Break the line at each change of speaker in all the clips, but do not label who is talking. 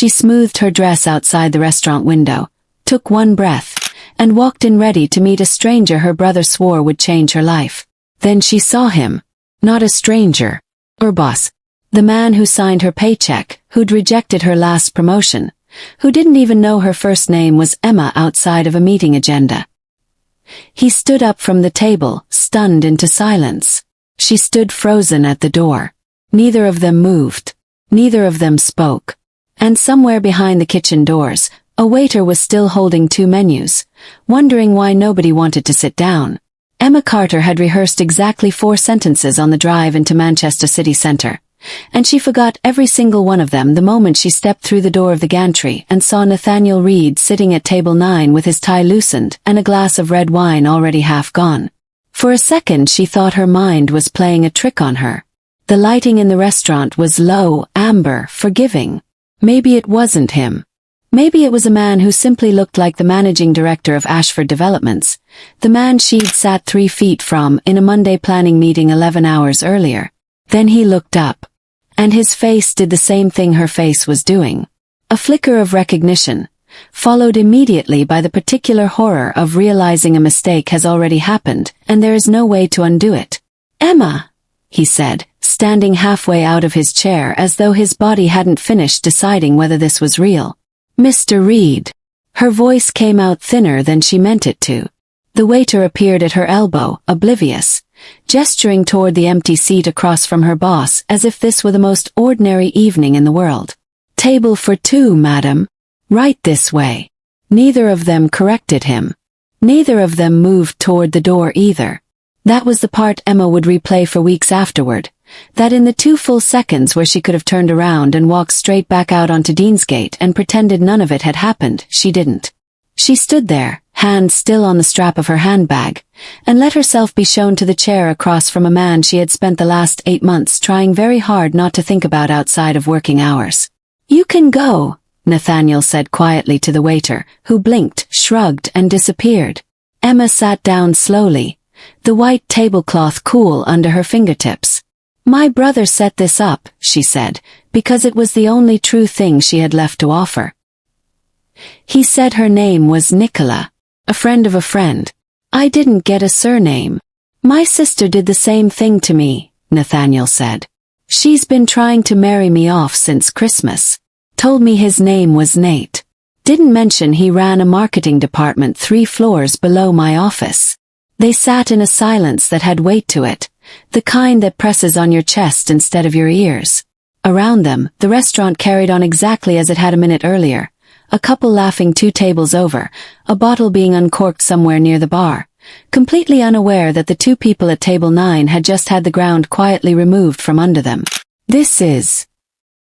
She smoothed her dress outside the restaurant window, took one breath, and walked in ready to meet a stranger her brother swore would change her life. Then she saw him. Not a stranger. Her boss. The man who signed her paycheck, who'd rejected her last promotion, who didn't even know her first name was Emma outside of a meeting agenda. He stood up from the table, stunned into silence. She stood frozen at the door. Neither of them moved. Neither of them spoke. And somewhere behind the kitchen doors, a waiter was still holding 2 menus, wondering why nobody wanted to sit down. Emma Carter had rehearsed exactly 4 sentences on the drive into Manchester city centre, and she forgot every single one of them the moment she stepped through the door of the gantry and saw Nathaniel Reed sitting at table 9 with his tie loosened and a glass of red wine already half gone. For a second she thought her mind was playing a trick on her. The lighting in the restaurant was low, amber, forgiving. Maybe it wasn't him. Maybe it was a man who simply looked like the managing director of Ashford Developments, the man she'd sat 3 feet from in a Monday planning meeting 11 hours earlier. Then he looked up. And his face did the same thing her face was doing. A flicker of recognition, followed immediately by the particular horror of realizing a mistake has already happened and there is no way to undo it. "Emma," he said, standing halfway out of his chair as though his body hadn't finished deciding whether this was real. "Mr. Reed." Her voice came out thinner than she meant it to. The waiter appeared at her elbow, oblivious, gesturing toward the empty seat across from her boss as if this were the most ordinary evening in the world. "Table for 2, madam. Right this way." Neither of them corrected him. Neither of them moved toward the door either. That was the part Emma would replay for weeks afterward, that in the 2 full seconds where she could have turned around and walked straight back out onto Deansgate and pretended none of it had happened, she didn't. She stood there, hand still on the strap of her handbag, and let herself be shown to the chair across from a man she had spent the last 8 months trying very hard not to think about outside of working hours. "You can go," Nathaniel said quietly to the waiter, who blinked, shrugged, and disappeared. Emma sat down slowly, the white tablecloth cool under her fingertips. "My brother set this up," she said, because it was the only true thing she had left to offer. "He said her name was Nicola, a friend of a friend. I didn't get a surname. My sister did the same thing to me," Nathaniel said. "She's been trying to marry me off since Christmas. Told me his name was Nate. Didn't mention he ran a marketing department 3 floors below my office." They sat in a silence that had weight to it, the kind that presses on your chest instead of your ears. Around them, the restaurant carried on exactly as it had a minute earlier, a couple laughing 2 tables over, a bottle being uncorked somewhere near the bar, completely unaware that the 2 people at table 9 had just had the ground quietly removed from under them. "This is..."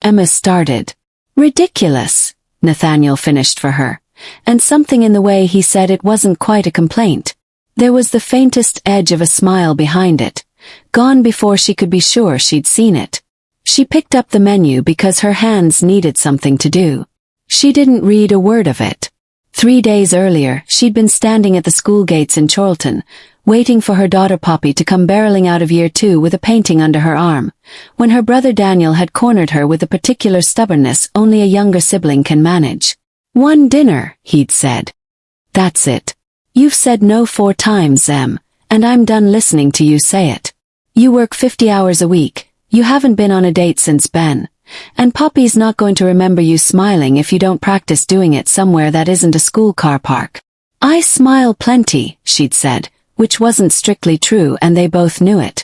Emma started. "Ridiculous," Nathaniel finished for her, and something in the way he said it wasn't quite a complaint. There was the faintest edge of a smile behind it, gone before she could be sure she'd seen it. She picked up the menu because her hands needed something to do. She didn't read a word of it. 3 days earlier, she'd been standing at the school gates in Chorlton, waiting for her daughter Poppy to come barreling out of year 2 with a painting under her arm, when her brother Daniel had cornered her with the particular stubbornness only a younger sibling can manage. "1 dinner," he'd said. "That's it. You've said no 4 times, Em, and I'm done listening to you say it. You work 50 hours a week, you haven't been on a date since Ben, and Poppy's not going to remember you smiling if you don't practice doing it somewhere that isn't a school car park." "I smile plenty," she'd said, which wasn't strictly true and they both knew it.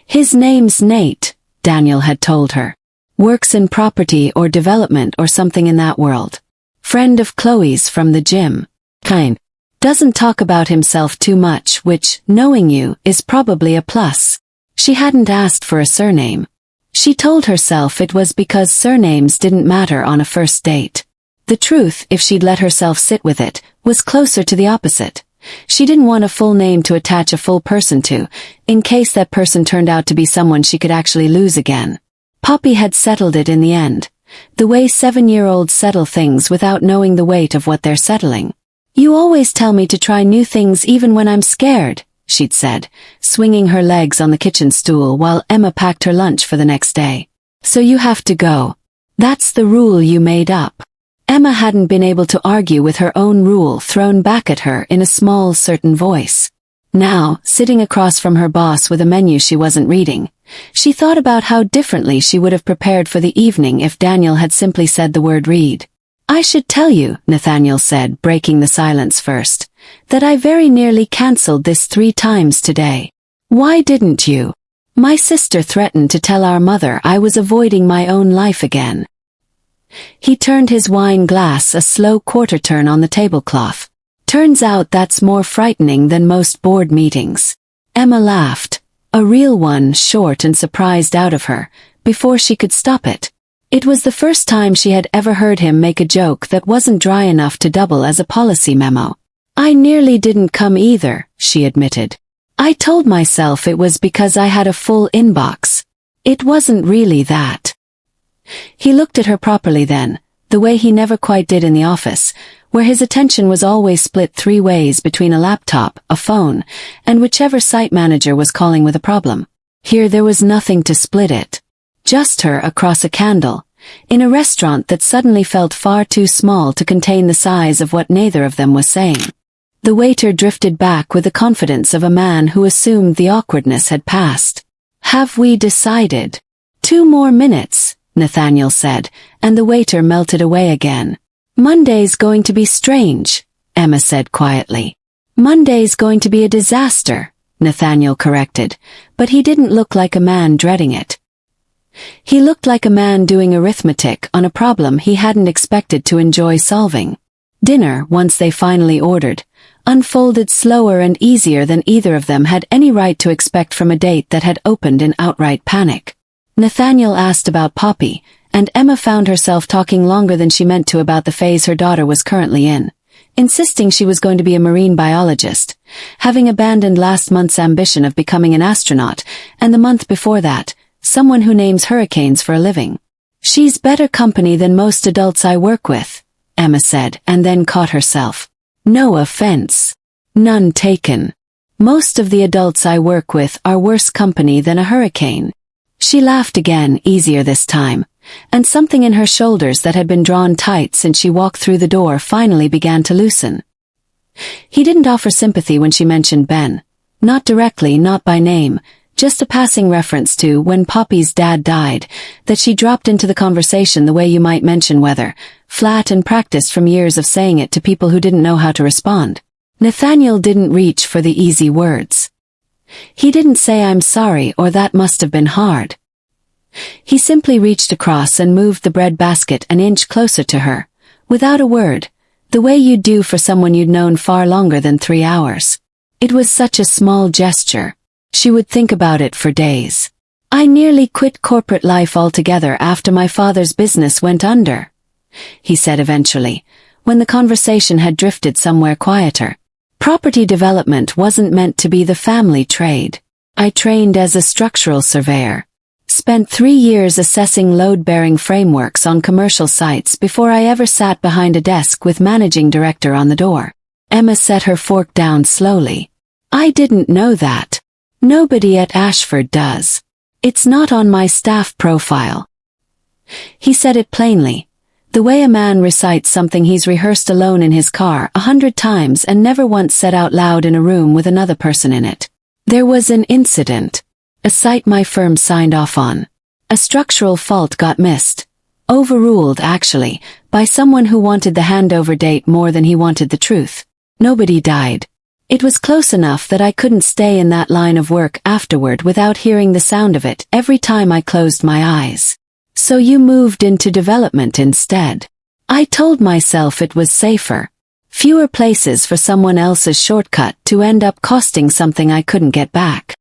"His name's Nate," Daniel had told her. "Works in property or development or something in that world. Friend of Chloe's from the gym. Kind. Doesn't talk about himself too much, which, knowing you, is probably a plus." She hadn't asked for a surname. She told herself it was because surnames didn't matter on a first date. The truth, if she'd let herself sit with it, was closer to the opposite. She didn't want a full name to attach a full person to, in case that person turned out to be someone she could actually lose again. Poppy had settled it in the end, the way 7-year-olds settle things without knowing the weight of what they're settling. "You always tell me to try new things even when I'm scared," she'd said, swinging her legs on the kitchen stool while Emma packed her lunch for the next day. "So you have to go." That's the rule you made up. Emma hadn't been able to argue with her own rule thrown back at her in a small, certain voice. Now, sitting across from her boss with a menu she wasn't reading, she thought about how differently she would have prepared for the evening if Daniel had simply said the word read. I should tell you, Nathaniel said, breaking the silence first, that I very nearly cancelled this 3 times today. Why didn't you? My sister threatened to tell our mother I was avoiding my own life again. He turned his wine glass a slow quarter turn on the tablecloth. Turns out that's more frightening than most board meetings. Emma laughed, a real one, short and surprised out of her, before she could stop it. It was the first time she had ever heard him make a joke that wasn't dry enough to double as a policy memo. I nearly didn't come either, she admitted. I told myself it was because I had a full inbox. It wasn't really that. He looked at her properly then, the way he never quite did in the office, where his attention was always split 3 ways between a laptop, a phone, and whichever site manager was calling with a problem. Here there was nothing to split it. Just her across a candle, in a restaurant that suddenly felt far too small to contain the size of what neither of them was saying. The waiter drifted back with the confidence of a man who assumed the awkwardness had passed. Have we decided? 2 more minutes, Nathaniel said, and the waiter melted away again. Monday's going to be strange, Emma said quietly. Monday's going to be a disaster, Nathaniel corrected, but he didn't look like a man dreading it. He looked like a man doing arithmetic on a problem he hadn't expected to enjoy solving. Dinner, once they finally ordered, unfolded slower and easier than either of them had any right to expect from a date that had opened in outright panic. Nathaniel asked about Poppy, and Emma found herself talking longer than she meant to about the phase her daughter was currently in, insisting she was going to be a marine biologist, having abandoned last month's ambition of becoming an astronaut, and the month before that, someone who names hurricanes for a living. She's better company than most adults I work with, Emma said, and then caught herself. No offense. None taken. Most of the adults I work with are worse company than a hurricane. She laughed again, easier this time, and something in her shoulders that had been drawn tight since she walked through the door finally began to loosen. He didn't offer sympathy when she mentioned Ben. Not directly, not by name, just a passing reference to when Poppy's dad died, that she dropped into the conversation the way you might mention weather, flat and practiced from years of saying it to people who didn't know how to respond. Nathaniel didn't reach for the easy words. He didn't say I'm sorry or that must have been hard. He simply reached across and moved the bread basket an inch closer to her, without a word, the way you'd do for someone you'd known far longer than 3 hours. It was such a small gesture. She would think about it for days. I nearly quit corporate life altogether after my father's business went under, he said eventually, when the conversation had drifted somewhere quieter. Property development wasn't meant to be the family trade. I trained as a structural surveyor. Spent 3 years assessing load-bearing frameworks on commercial sites before I ever sat behind a desk with managing director on the door. Emma set her fork down slowly. I didn't know that. Nobody at Ashford does. It's not on my staff profile. He said it plainly, the way a man recites something he's rehearsed alone in his car 100 times and never once said out loud in a room with another person in it. There was an incident. A site my firm signed off on. A structural fault got missed. Overruled, actually, by someone who wanted the handover date more than he wanted the truth. Nobody died. It was close enough that I couldn't stay in that line of work afterward without hearing the sound of it every time I closed my eyes. So you moved into development instead. I told myself it was safer. Fewer places for someone else's shortcut to end up costing something I couldn't get back.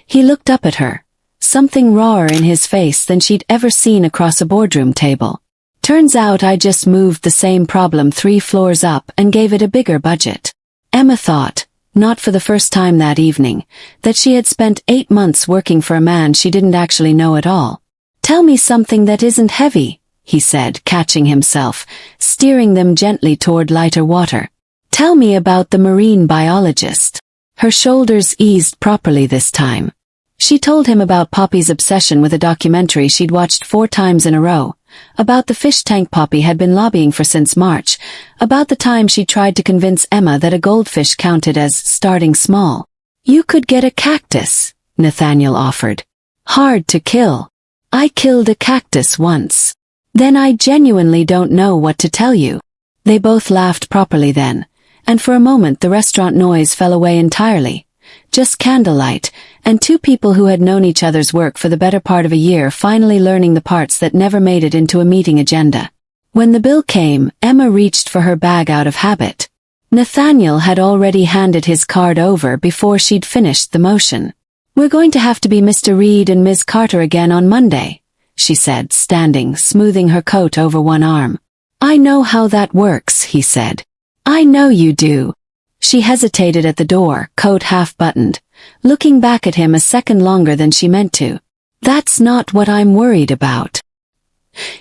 He looked up at her, something rawer in his face than she'd ever seen across a boardroom table. Turns out I just moved the same problem 3 floors up and gave it a bigger budget. Emma thought, not for the first time that evening, that she had spent 8 months working for a man she didn't actually know at all. Tell me something that isn't heavy, he said, catching himself, steering them gently toward lighter water. Tell me about the marine biologist. Her shoulders eased properly this time. She told him about Poppy's obsession with a documentary she'd watched 4 times in a row, about the fish tank Poppy had been lobbying for since March, about the time she tried to convince Emma that a goldfish counted as starting small. "You could get a cactus," Nathaniel offered. "Hard to kill. I killed a cactus once." "Then I genuinely don't know what to tell you." They both laughed properly then, and for a moment the restaurant noise fell away entirely. Just candlelight, and two people who had known each other's work for the better part of a year finally learning the parts that never made it into a meeting agenda. When the bill came, Emma reached for her bag out of habit. Nathaniel had already handed his card over before she'd finished the motion. "We're going to have to be Mr. Reed and Ms. Carter again on Monday," she said, standing, smoothing her coat over one arm. "I know how that works," he said. "I know you do." She hesitated at the door, coat half-buttoned, looking back at him a second longer than she meant to. "That's not what I'm worried about."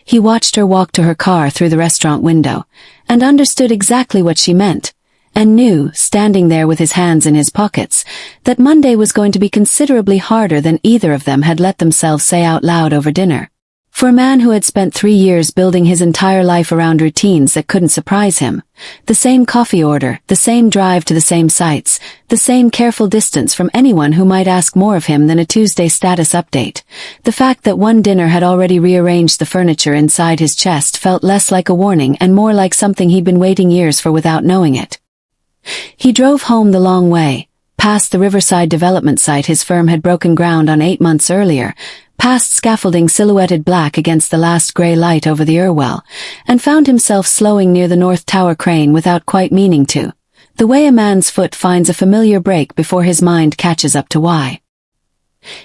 He watched her walk to her car through the restaurant window, and understood exactly what she meant, and knew, standing there with his hands in his pockets, that Monday was going to be considerably harder than either of them had let themselves say out loud over dinner. For a man who had spent 3 years building his entire life around routines that couldn't surprise him, the same coffee order, the same drive to the same sites, the same careful distance from anyone who might ask more of him than a Tuesday status update, the fact that one dinner had already rearranged the furniture inside his chest felt less like a warning and more like something he'd been waiting years for without knowing it. He drove home the long way, past the Riverside development site his firm had broken ground on 8 months earlier, past scaffolding silhouetted black against the last gray light over the Irwell, and found himself slowing near the North Tower crane without quite meaning to, the way a man's foot finds a familiar break before his mind catches up to why.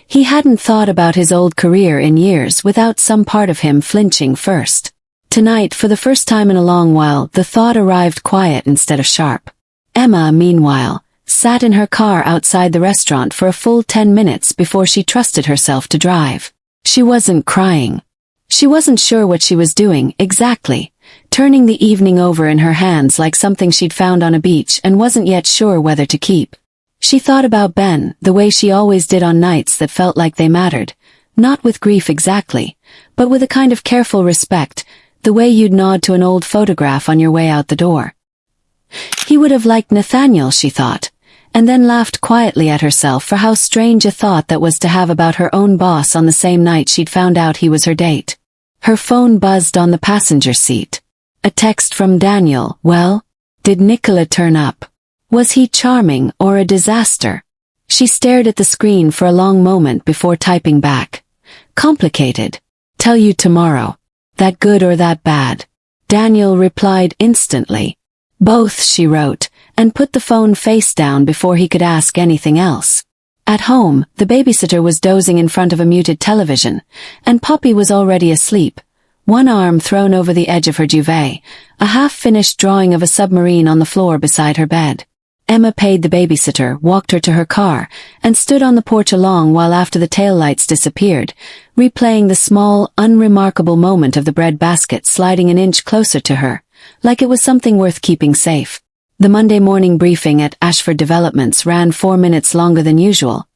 He hadn't thought about his old career in years without some part of him flinching first. Tonight, for the first time in a long while, the thought arrived quiet instead of sharp. Emma, meanwhile, sat in her car outside the restaurant for a full 10 minutes before she trusted herself to drive. She wasn't crying. She wasn't sure what she was doing, exactly, turning the evening over in her hands like something she'd found on a beach and wasn't yet sure whether to keep. She thought about Ben, the way she always did on nights that felt like they mattered, not with grief exactly, but with a kind of careful respect, the way you'd nod to an old photograph on your way out the door. He would have liked Nathaniel, she thought, and then laughed quietly at herself for how strange a thought that was to have about her own boss on the same night she'd found out he was her date. Her phone buzzed on the passenger seat. A text from Daniel. Well, did Nicola turn up? Was he charming or a disaster? She stared at the screen for a long moment before typing back. Complicated. Tell you tomorrow. That good or that bad? Daniel replied instantly. Both, she wrote, and put the phone face down before he could ask anything else. At home, the babysitter was dozing in front of a muted television, and Poppy was already asleep, one arm thrown over the edge of her duvet, a half-finished drawing of a submarine on the floor beside her bed. Emma paid the babysitter, walked her to her car, and stood on the porch along while after the taillights disappeared, replaying the small, unremarkable moment of the bread basket sliding an inch closer to her, like it was something worth keeping safe. The Monday morning briefing at Ashford Developments ran 4 minutes longer than usual,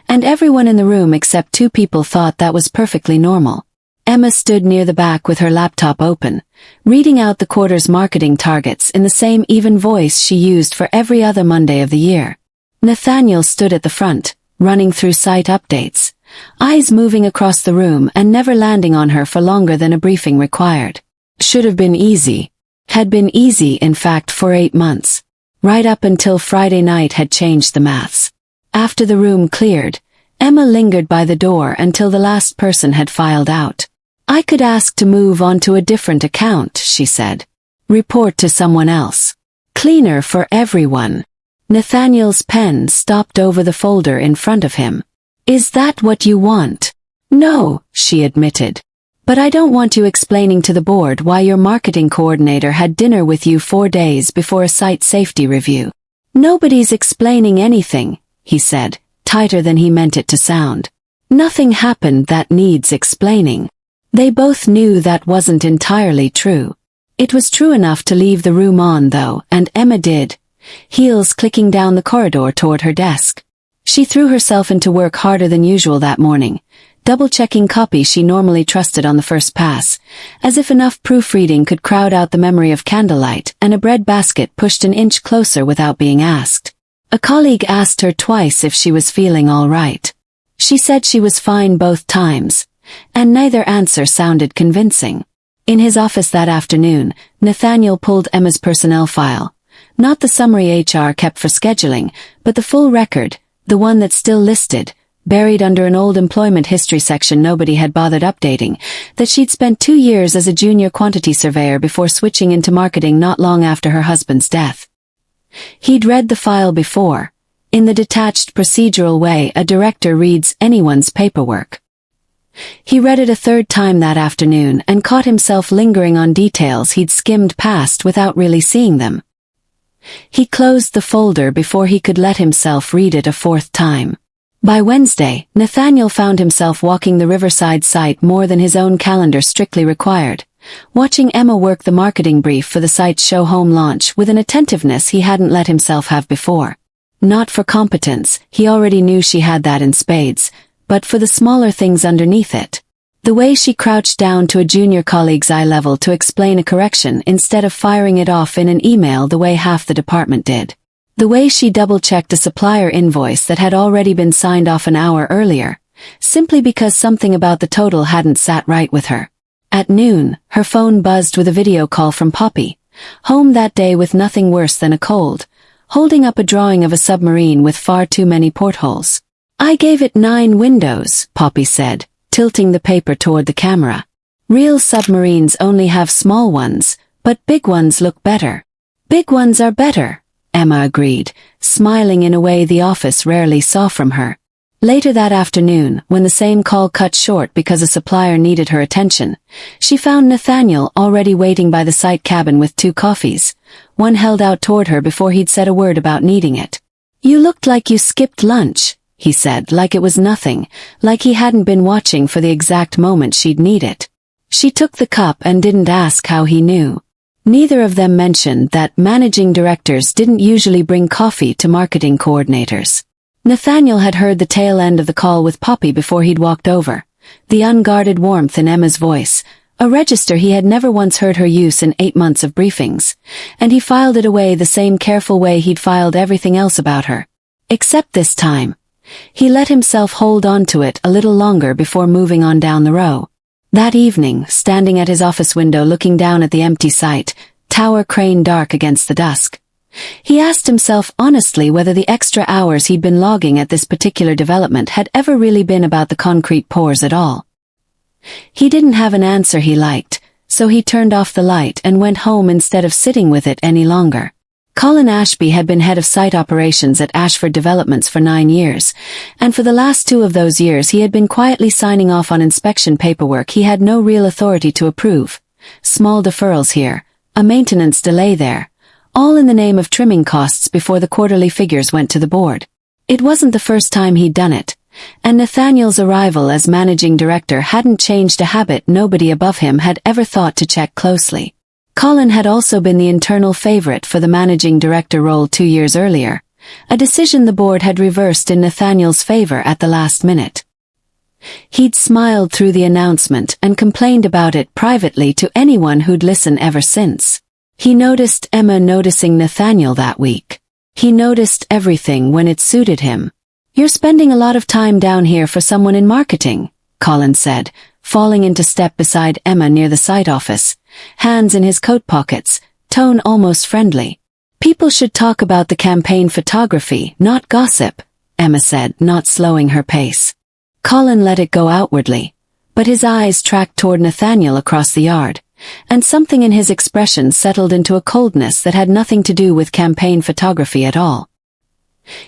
and everyone in the room except 2 people thought that was perfectly normal. Emma stood near the back with her laptop open, reading out the quarter's marketing targets in the same even voice she used for every other Monday of the year. Nathaniel stood at the front, running through site updates, eyes moving across the room and never landing on her for longer than a briefing required. Should have been easy. Had been easy, in fact, for 8 months. Right up until Friday night had changed the maths. After the room cleared, Emma lingered by the door until the last person had filed out. I could ask to move on to a different account, she said. Report to someone else. Cleaner for everyone. Nathaniel's pen stopped over the folder in front of him. Is that what you want? No, she admitted. But I don't want you explaining to the board why your marketing coordinator had dinner with you 4 days before a site safety review. Nobody's explaining anything, he said, tighter than he meant it to sound. Nothing happened that needs explaining. They both knew that wasn't entirely true. It was true enough to leave the room on, though, and Emma did, heels clicking down the corridor toward her desk. She threw herself into work harder than usual that morning, double-checking copy she normally trusted on the first pass, as if enough proofreading could crowd out the memory of candlelight and a bread basket pushed an inch closer without being asked. A colleague asked her twice if she was feeling all right. She said she was fine both times, and neither answer sounded convincing. In his office that afternoon, Nathaniel pulled Emma's personnel file. Not the summary HR kept for scheduling, but the full record, the one that's still listed, buried under an old employment history section nobody had bothered updating, that she'd spent 2 years as a junior quantity surveyor before switching into marketing not long after her husband's death. He'd read the file before. In the detached procedural way a director reads anyone's paperwork. He read it a third time that afternoon and caught himself lingering on details he'd skimmed past without really seeing them. He closed the folder before he could let himself read it a fourth time. By Wednesday, Nathaniel found himself walking the Riverside site more than his own calendar strictly required, watching Emma work the marketing brief for the site's show home launch with an attentiveness he hadn't let himself have before. Not for competence, he already knew she had that in spades, but for the smaller things underneath it. The way she crouched down to a junior colleague's eye level to explain a correction instead of firing it off in an email the way half the department did. The way she double-checked a supplier invoice that had already been signed off an hour earlier, simply because something about the total hadn't sat right with her. At noon, her phone buzzed with a video call from Poppy, home that day with nothing worse than a cold, holding up a drawing of a submarine with far too many portholes. "I gave it 9 windows," Poppy said, tilting the paper toward the camera. "Real submarines only have small ones, but big ones look better." "Big ones are better," Emma agreed, smiling in a way the office rarely saw from her. Later that afternoon, when the same call cut short because a supplier needed her attention, she found Nathaniel already waiting by the site cabin with 2 coffees, one held out toward her before he'd said a word about needing it. "You looked like you skipped lunch," he said, like it was nothing, like he hadn't been watching for the exact moment she'd need it. She took the cup and didn't ask how he knew. Neither of them mentioned that managing directors didn't usually bring coffee to marketing coordinators. Nathaniel had heard the tail end of the call with Poppy before he'd walked over, the unguarded warmth in Emma's voice, a register he had never once heard her use in 8 months of briefings, and he filed it away the same careful way he'd filed everything else about her. Except this time. He let himself hold on to it a little longer before moving on down the row. That evening, standing at his office window looking down at the empty site, tower crane dark against the dusk, he asked himself honestly whether the extra hours he'd been logging at this particular development had ever really been about the concrete pours at all. He didn't have an answer he liked, so he turned off the light and went home instead of sitting with it any longer. Colin Ashby had been head of site operations at Ashford Developments for 9 years, and for the last 2 of those years he had been quietly signing off on inspection paperwork he had no real authority to approve. Small deferrals here, a maintenance delay there, all in the name of trimming costs before the quarterly figures went to the board. It wasn't the first time he'd done it, and Nathaniel's arrival as managing director hadn't changed a habit nobody above him had ever thought to check closely. Colin had also been the internal favorite for the managing director role 2 years earlier, a decision the board had reversed in Nathaniel's favor at the last minute. He'd smiled through the announcement and complained about it privately to anyone who'd listen ever since. He noticed Emma noticing Nathaniel that week. He noticed everything when it suited him. "You're spending a lot of time down here for someone in marketing," Colin said, falling into step beside Emma near the site office, hands in his coat pockets, tone almost friendly. "People should talk about the campaign photography, not gossip," Emma said, not slowing her pace. Colin let it go outwardly, but his eyes tracked toward Nathaniel across the yard, and something in his expression settled into a coldness that had nothing to do with campaign photography at all.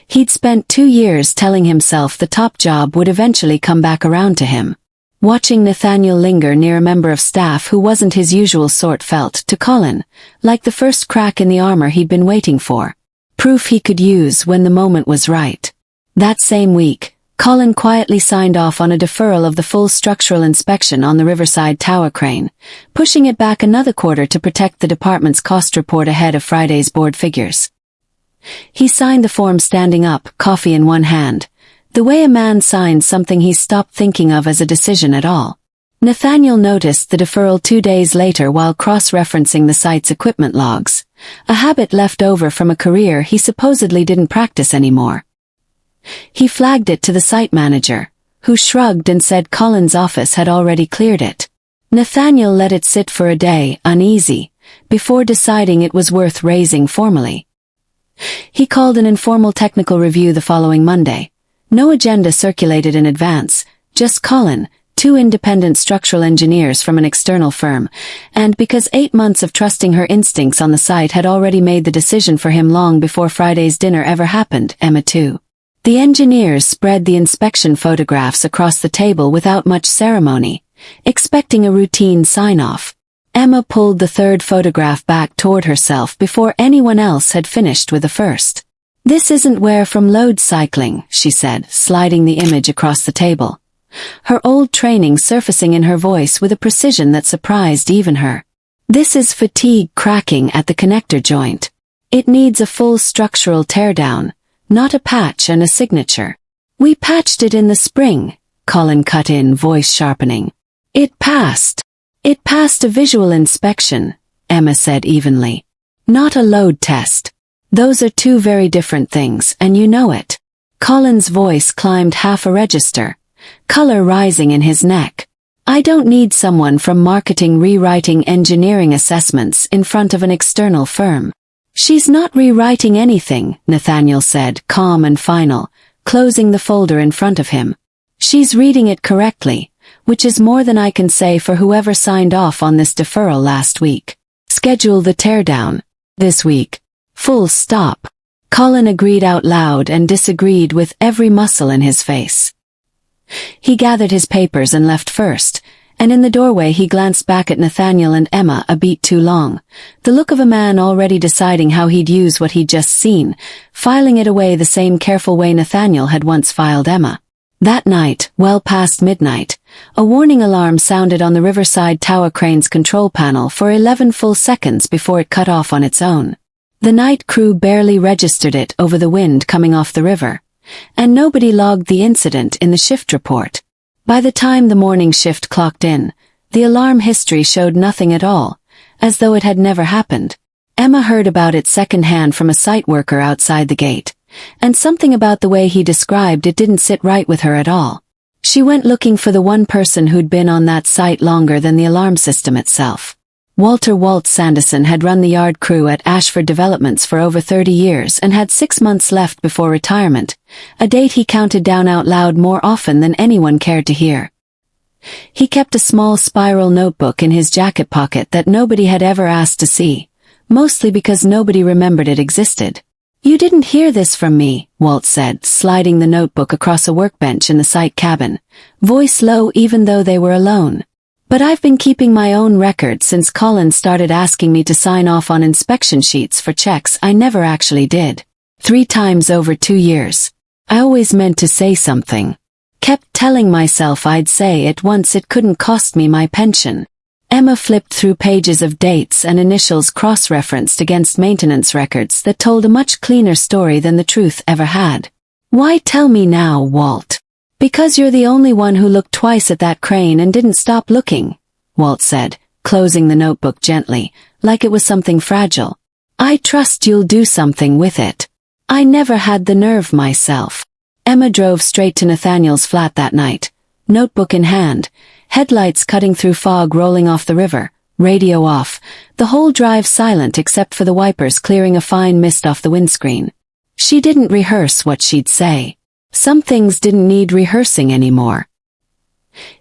He'd spent 2 years telling himself the top job would eventually come back around to him. Watching Nathaniel linger near a member of staff who wasn't his usual sort felt, to Colin, like the first crack in the armor he'd been waiting for. Proof he could use when the moment was right. That same week, Colin quietly signed off on a deferral of the full structural inspection on the Riverside tower crane, pushing it back another quarter to protect the department's cost report ahead of Friday's board figures. He signed the form standing up, coffee in one hand, The way a man signs something he stopped thinking of as a decision at all. Nathaniel noticed the deferral 2 days later while cross-referencing the site's equipment logs, a habit left over from a career he supposedly didn't practice anymore. He flagged it to the site manager, who shrugged and said Colin's office had already cleared it. Nathaniel let it sit for a day, uneasy, before deciding it was worth raising formally. He called an informal technical review the following Monday. No agenda circulated in advance, just Colin, 2 independent structural engineers from an external firm, and because 8 months of trusting her instincts on the site had already made the decision for him long before Friday's dinner ever happened, Emma too. The engineers spread the inspection photographs across the table without much ceremony, expecting a routine sign-off. Emma pulled the third photograph back toward herself before anyone else had finished with the first. "This isn't where from load cycling," she said, sliding the image across the table. Her old training surfacing in her voice with a precision that surprised even her. "This is fatigue cracking at the connector joint. It needs a full structural teardown, not a patch and a signature. We patched it in the spring," Colin cut in, voice sharpening. "It passed. It passed a visual inspection," Emma said evenly. "Not a load test. Those are 2 very different things, and you know it." Colin's voice climbed half a register, color rising in his neck. "I don't need someone from marketing rewriting engineering assessments in front of an external firm." "She's not rewriting anything," Nathaniel said, calm and final, closing the folder in front of him. "She's reading it correctly, which is more than I can say for whoever signed off on this deferral last week. Schedule the teardown. This week. Full stop." Colin agreed out loud and disagreed with every muscle in his face. He gathered his papers and left first, and in the doorway he glanced back at Nathaniel and Emma a beat too long, the look of a man already deciding how he'd use what he'd just seen, filing it away the same careful way Nathaniel had once filed Emma. That night, well past midnight, a warning alarm sounded on the Riverside Tower crane's control panel for 11 full seconds before it cut off on its own. The night crew barely registered it over the wind coming off the river, and nobody logged the incident in the shift report. By the time the morning shift clocked in, the alarm history showed nothing at all, as though it had never happened. Emma heard about it secondhand from a site worker outside the gate, and something about the way he described it didn't sit right with her at all. She went looking for the one person who'd been on that site longer than the alarm system itself. Walt Sanderson had run the yard crew at Ashford Developments for over 30 years and had 6 months left before retirement, a date he counted down out loud more often than anyone cared to hear. He kept a small spiral notebook in his jacket pocket that nobody had ever asked to see, mostly because nobody remembered it existed. "You didn't hear this from me," Walt said, sliding the notebook across a workbench in the site cabin, voice low even though they were alone. "But I've been keeping my own record since Colin started asking me to sign off on inspection sheets for checks I never actually did. 3 times over 2 years. I always meant to say something. Kept telling myself I'd say it once it couldn't cost me my pension." Emma flipped through pages of dates and initials cross-referenced against maintenance records that told a much cleaner story than the truth ever had. "Why tell me now, Walt?" "Because you're the only one who looked twice at that crane and didn't stop looking," Walt said, closing the notebook gently, like it was something fragile. "I trust you'll do something with it. I never had the nerve myself." Emma drove straight to Nathaniel's flat that night, notebook in hand, headlights cutting through fog rolling off the river, radio off, the whole drive silent except for the wipers clearing a fine mist off the windscreen. She didn't rehearse what she'd say. Some things didn't need rehearsing anymore.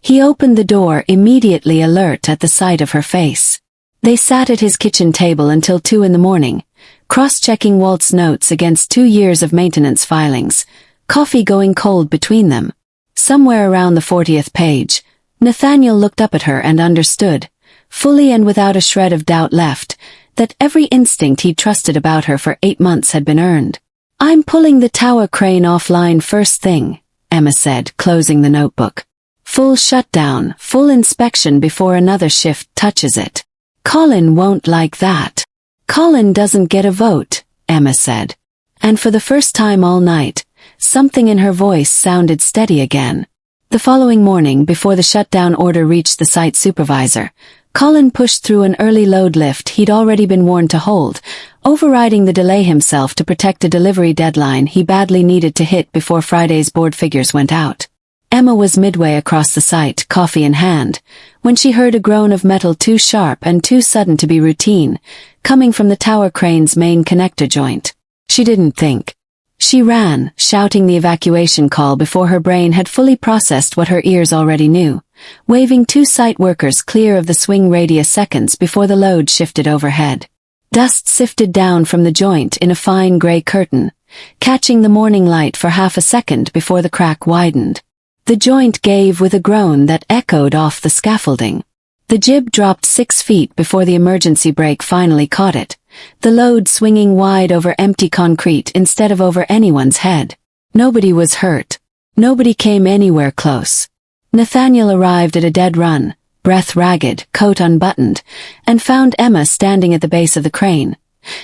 He opened the door, immediately alert at the sight of her face. They sat at his kitchen table until 2 in the morning, cross-checking Walt's notes against 2 years of maintenance filings, coffee going cold between them. Somewhere around the 40th page, Nathaniel looked up at her and understood, fully and without a shred of doubt left, that every instinct he'd trusted about her for 8 months had been earned. "I'm pulling the tower crane offline first thing," Emma said, closing the notebook. "Full shutdown, full inspection before another shift touches it. Colin won't like that." "Colin doesn't get a vote," Emma said. And for the first time all night, something in her voice sounded steady again. The following morning, before the shutdown order reached the site supervisor, Colin pushed through an early load lift he'd already been warned to hold, overriding the delay himself to protect a delivery deadline he badly needed to hit before Friday's board figures went out. Emma was midway across the site, coffee in hand, when she heard a groan of metal too sharp and too sudden to be routine, coming from the tower crane's main connector joint. She didn't think. She ran, shouting the evacuation call before her brain had fully processed what her ears already knew, waving two site workers clear of the swing radius seconds before the load shifted overhead. Dust sifted down from the joint in a fine gray curtain, catching the morning light for half a second before the crack widened. The joint gave with a groan that echoed off the scaffolding. The jib dropped 6 feet before the emergency brake finally caught it, the load swinging wide over empty concrete instead of over anyone's head. Nobody was hurt. Nobody came anywhere close. Nathaniel arrived at a dead run, breath ragged, coat unbuttoned, and found Emma standing at the base of the crane,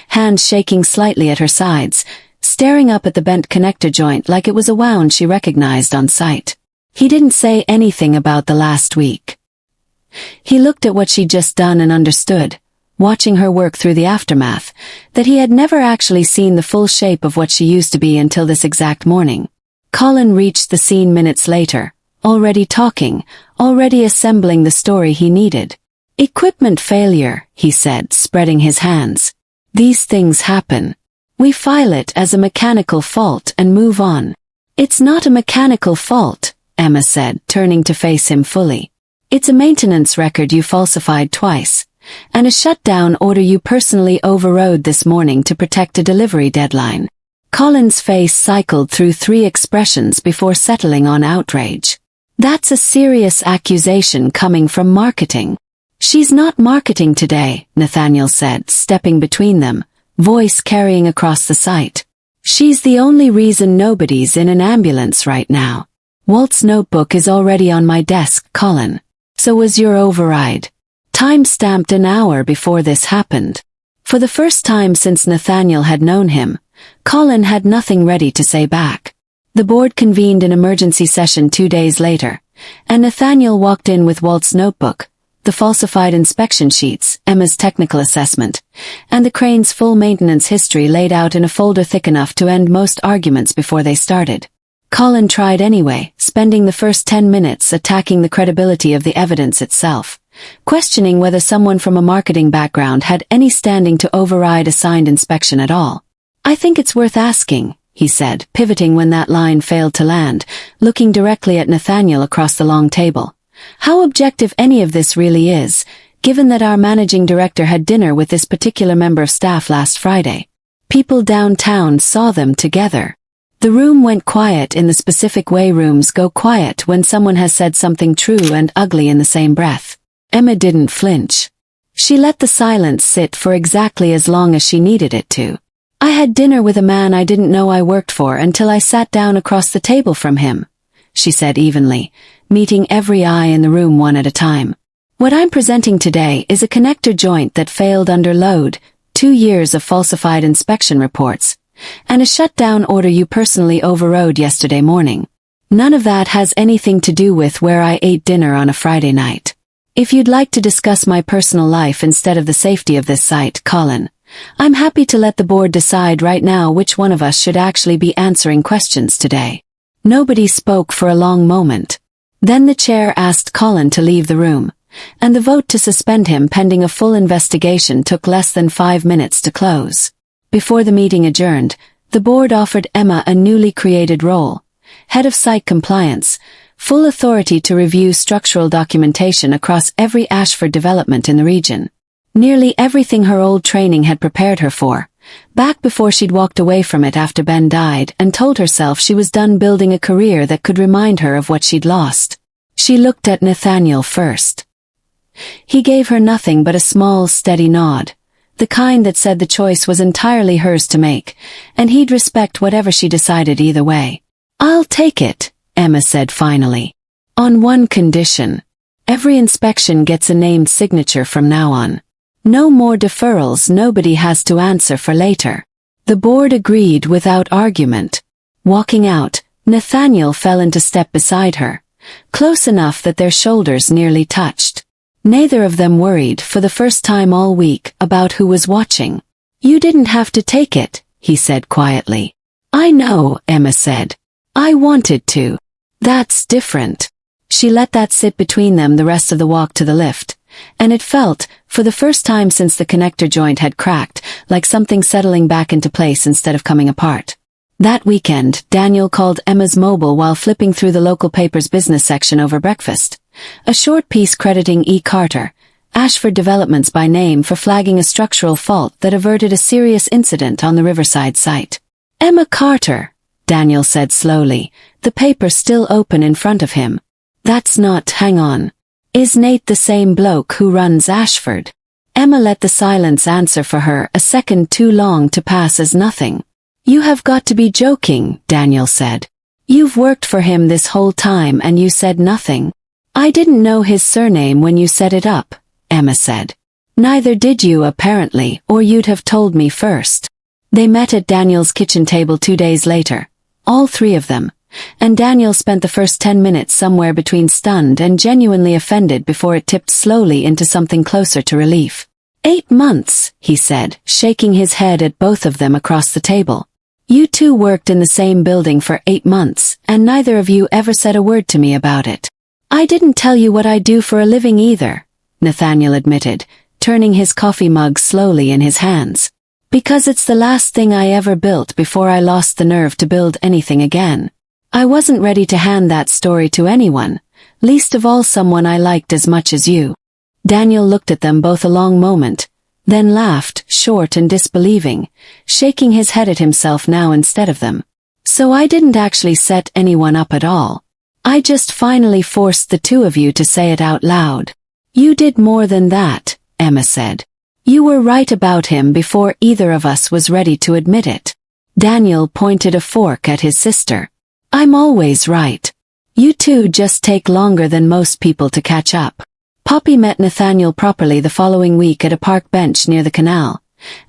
hands shaking slightly at her sides, staring up at the bent connector joint like it was a wound she recognized on sight. He didn't say anything about the last week. He looked at what she'd just done and understood, watching her work through the aftermath, that he had never actually seen the full shape of what she used to be until this exact morning. Colin reached the scene minutes later, already talking, already assembling the story he needed. "Equipment failure," he said, spreading his hands. "These things happen. We file it as a mechanical fault and move on." "It's not a mechanical fault," Emma said, turning to face him fully. "It's a maintenance record you falsified twice, and a shutdown order you personally overrode this morning to protect a delivery deadline." Colin's face cycled through 3 expressions before settling on outrage. "That's a serious accusation coming from marketing." "She's not marketing today," Nathaniel said, stepping between them, voice carrying across the site. "She's the only reason nobody's in an ambulance right now. Walt's notebook is already on my desk, Colin. So was your override. Time-stamped an hour before this happened." For the first time since Nathaniel had known him, Colin had nothing ready to say back. The board convened an emergency session 2 days later, and Nathaniel walked in with Walt's notebook, the falsified inspection sheets, Emma's technical assessment, and the crane's full maintenance history laid out in a folder thick enough to end most arguments before they started. Colin tried anyway, spending the first 10 minutes attacking the credibility of the evidence itself, questioning whether someone from a marketing background had any standing to override a signed inspection at all. "I think it's worth asking," he said, pivoting when that line failed to land, looking directly at Nathaniel across the long table. "How objective any of this really is, given that our managing director had dinner with this particular member of staff last Friday. People downtown saw them together." The room went quiet in the specific way rooms go quiet when someone has said something true and ugly in the same breath. Emma didn't flinch. She let the silence sit for exactly as long as she needed it to. "I had dinner with a man I didn't know I worked for until I sat down across the table from him," she said evenly, meeting every eye in the room one at a time. "What I'm presenting today is a connector joint that failed under load, 2 years of falsified inspection reports, and a shutdown order you personally overrode yesterday morning. None of that has anything to do with where I ate dinner on a Friday night. If you'd like to discuss my personal life instead of the safety of this site, Colin, I'm happy to let the board decide right now which one of us should actually be answering questions today." Nobody spoke for a long moment. Then the chair asked Colin to leave the room, and the vote to suspend him pending a full investigation took less than 5 minutes to close. Before the meeting adjourned, the board offered Emma a newly created role, head of site compliance, full authority to review structural documentation across every Ashford development in the region. Nearly everything her old training had prepared her for, back before she'd walked away from it after Ben died and told herself she was done building a career that could remind her of what she'd lost. She looked at Nathaniel first. He gave her nothing but a small, steady nod, the kind that said the choice was entirely hers to make, and he'd respect whatever she decided either way. "I'll take it," Emma said finally. "On one condition. Every inspection gets a named signature from now on. No more deferrals nobody has to answer for later." The board agreed without argument. Walking out, Nathaniel fell into step beside her, close enough that their shoulders nearly touched. Neither of them worried for the first time all week about who was watching. "You didn't have to take it," he said quietly. "I know," Emma said. "I wanted to." "That's different." She let that sit between them the rest of the walk to the lift, and it felt, for the first time since the connector joint had cracked, like something settling back into place instead of coming apart. That weekend, Daniel called Emma's mobile while flipping through the local paper's business section over breakfast. A short piece crediting E. Carter, Ashford Developments by name, for flagging a structural fault that averted a serious incident on the Riverside site. "Emma Carter," Daniel said slowly, the paper still open in front of him. "That's not, hang on. Is Nate the same bloke who runs Ashford?" Emma let the silence answer for her, a second too long to pass as nothing. "You have got to be joking," Daniel said. "You've worked for him this whole time and you said nothing." "I didn't know his surname when you set it up," Emma said. "Neither did you apparently, or you'd have told me first." They met at Daniel's kitchen table 2 days later, all three of them, and Daniel spent the first 10 minutes somewhere between stunned and genuinely offended before it tipped slowly into something closer to relief. 8 months, he said, shaking his head at both of them across the table. "You two worked in the same building for 8 months, and neither of you ever said a word to me about it." "I didn't tell you what I do for a living either," Nathaniel admitted, turning his coffee mug slowly in his hands. "Because it's the last thing I ever built before I lost the nerve to build anything again. I wasn't ready to hand that story to anyone, least of all someone I liked as much as you." Daniel looked at them both a long moment, then laughed, short and disbelieving, shaking his head at himself now instead of them. "So I didn't actually set anyone up at all. I just finally forced the two of you to say it out loud." "You did more than that," Emma said. "You were right about him before either of us was ready to admit it." Daniel pointed a fork at his sister. "I'm always right. You two just take longer than most people to catch up." Poppy met Nathaniel properly the following week at a park bench near the canal,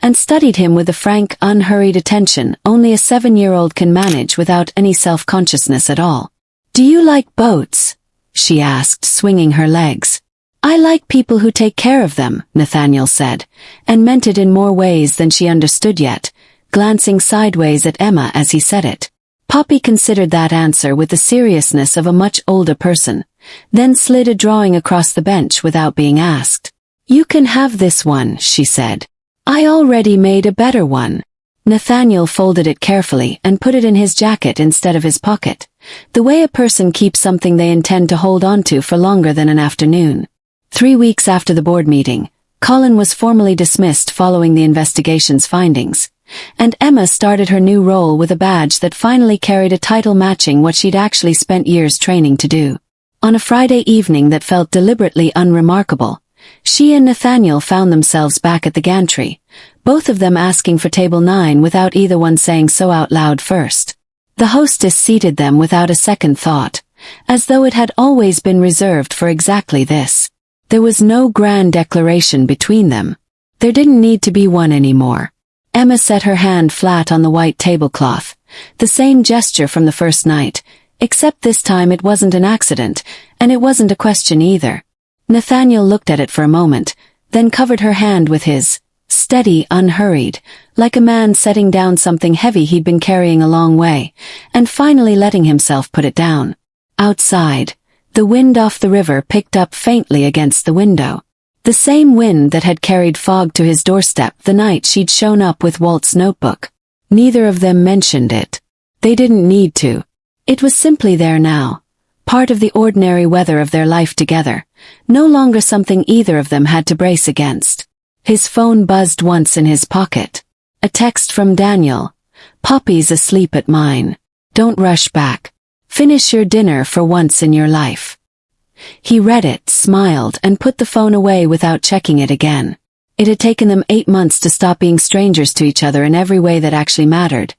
and studied him with the frank, unhurried attention only a 7-year-old can manage without any self-consciousness at all. "Do you like boats?" she asked, swinging her legs. "I like people who take care of them," Nathaniel said, and meant it in more ways than she understood yet, glancing sideways at Emma as he said it. Poppy considered that answer with the seriousness of a much older person, then slid a drawing across the bench without being asked. "You can have this one," she said. "I already made a better one." Nathaniel folded it carefully and put it in his jacket instead of his pocket, the way a person keeps something they intend to hold on to for longer than an afternoon. 3 weeks after the board meeting, Colin was formally dismissed following the investigation's findings, and Emma started her new role with a badge that finally carried a title matching what she'd actually spent years training to do. On a Friday evening that felt deliberately unremarkable, she and Nathaniel found themselves back at the gantry, both of them asking for table 9 without either one saying so out loud first. The hostess seated them without a second thought, as though it had always been reserved for exactly this. There was no grand declaration between them. There didn't need to be one anymore. Emma set her hand flat on the white tablecloth, the same gesture from the first night, except this time it wasn't an accident, and it wasn't a question either. Nathaniel looked at it for a moment, then covered her hand with his, steady, unhurried, like a man setting down something heavy he'd been carrying a long way, and finally letting himself put it down. Outside, the wind off the river picked up faintly against the window. The same wind that had carried fog to his doorstep the night she'd shown up with Walt's notebook. Neither of them mentioned it. They didn't need to. It was simply there now, part of the ordinary weather of their life together, no longer something either of them had to brace against. His phone buzzed once in his pocket. A text from Daniel. "Poppy's asleep at mine. Don't rush back. Finish your dinner for once in your life." He read it, smiled, and put the phone away without checking it again. It had taken them 8 months to stop being strangers to each other in every way that actually mattered,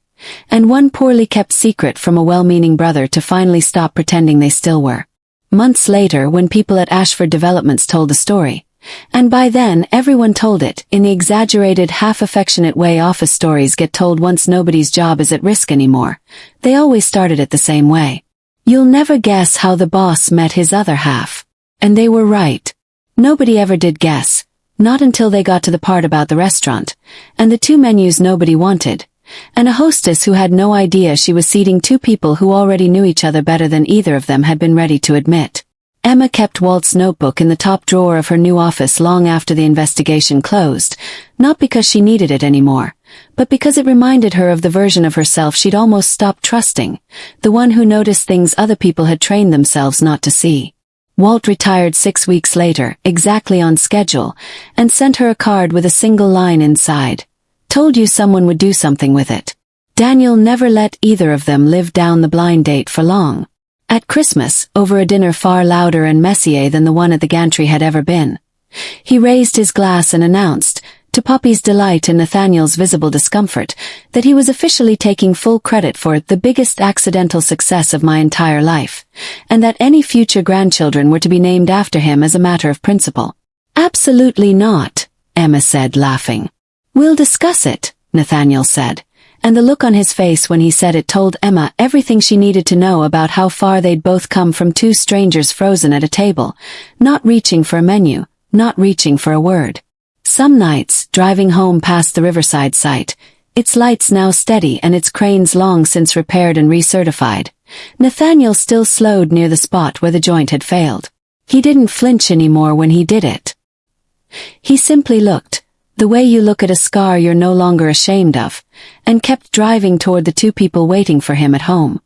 and one poorly kept secret from a well-meaning brother to finally stop pretending they still were. Months later, when people at Ashford Developments told the story, And by then everyone told it, in the exaggerated, half-affectionate way office stories get told once nobody's job is at risk anymore. They always started it the same way. You'll never guess how the boss met his other half. And they were right. Nobody ever did guess. Not until they got to the part about the restaurant, and the two menus nobody wanted, and a hostess who had no idea she was seating two people who already knew each other better than either of them had been ready to admit. Emma kept Walt's notebook in the top drawer of her new office long after the investigation closed, not because she needed it anymore, but because it reminded her of the version of herself she'd almost stopped trusting, the one who noticed things other people had trained themselves not to see. Walt retired 6 weeks later, exactly on schedule, and sent her a card with a single line inside. Told you someone would do something with it. Daniel never let either of them live down the blind date for long. At Christmas, over a dinner far louder and messier than the one at the gantry had ever been, he raised his glass and announced, to Poppy's delight and Nathaniel's visible discomfort, that he was officially taking full credit for the biggest accidental success of my entire life, and that any future grandchildren were to be named after him as a matter of principle. Absolutely not, Emma said, laughing. We'll discuss it, Nathaniel said, and the look on his face when he said it told Emma everything she needed to know about how far they'd both come from two strangers frozen at a table, not reaching for a menu, not reaching for a word. Some nights, driving home past the Riverside site, its lights now steady and its cranes long since repaired and recertified, Nathaniel still slowed near the spot where the joint had failed. He didn't flinch anymore when he did it. He simply looked, the way you look at a scar you're no longer ashamed of, and kept driving toward the two people waiting for him at home.